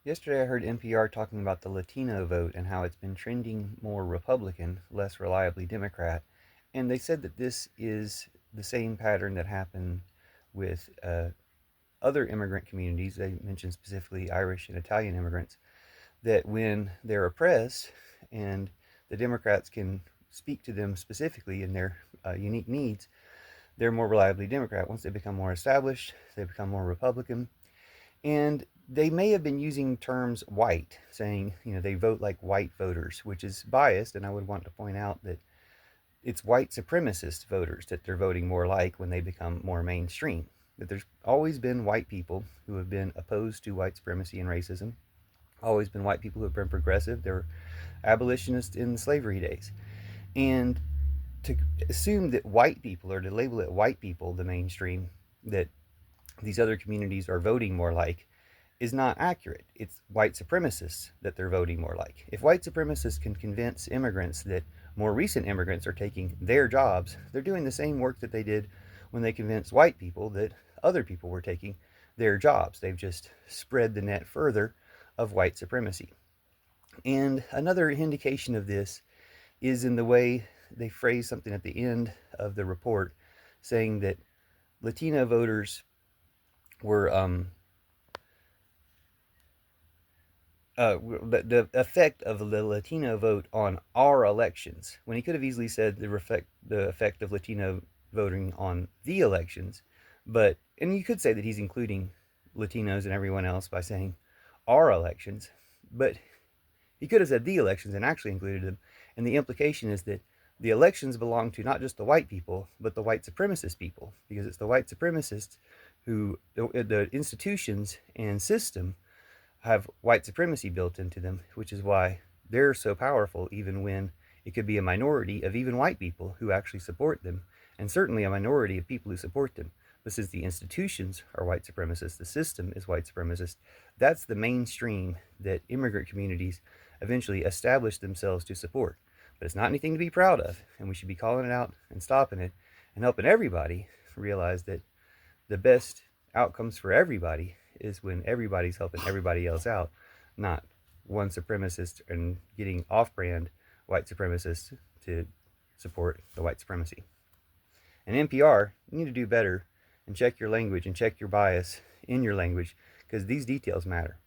Yesterday I heard NPR talking about the Latino vote and how it's been trending more Republican, less reliably Democrat. And they said that this is the same pattern that happened with other immigrant communities. They mentioned specifically Irish and Italian immigrants, that when they're oppressed and the Democrats can speak to them specifically in their unique needs, they're more reliably Democrat. Once they become more established, they become more Republican. And they may have been using terms white, saying, they vote like white voters, which is biased. And I would want to point out that it's white supremacist voters that they're voting more like when they become more mainstream. That there's always been white people who have been opposed to white supremacy and racism, always been white people who have been progressive. They were abolitionists in the slavery days. And to assume that white people, or to label it white people, the mainstream, that these other communities are voting more like, is not accurate. It's white supremacists that they're voting more like. If white supremacists can convince immigrants that more recent immigrants are taking their jobs, they're doing the same work that they did when they convinced white people that other people were taking their jobs. They've just spread the net further of white supremacy. And another indication of this is in the way they phrase something at the end of the report, saying that Latino voters were the effect of the Latino vote on our elections, when he could have easily said the effect of Latino voting on the elections. But, and you could say that he's including Latinos and everyone else by saying our elections, but he could have said the elections and actually included them. And the implication is that the elections belong to not just the white people, but the white supremacist people, because it's the white supremacists who, the institutions and system have white supremacy built into them, which is why they're so powerful, even when it could be a minority of even white people who actually support them, and certainly a minority of people who support them. But since the institutions are white supremacist, the system is white supremacist, that's the mainstream that immigrant communities eventually establish themselves to support. But it's not anything to be proud of, and we should be calling it out and stopping it and helping everybody realize that the best outcomes for everybody is when everybody's helping everybody else out, not one supremacist and getting off brand white supremacists to support the white supremacy. And NPR, you need to do better and check your language and check your bias in your language, because these details matter.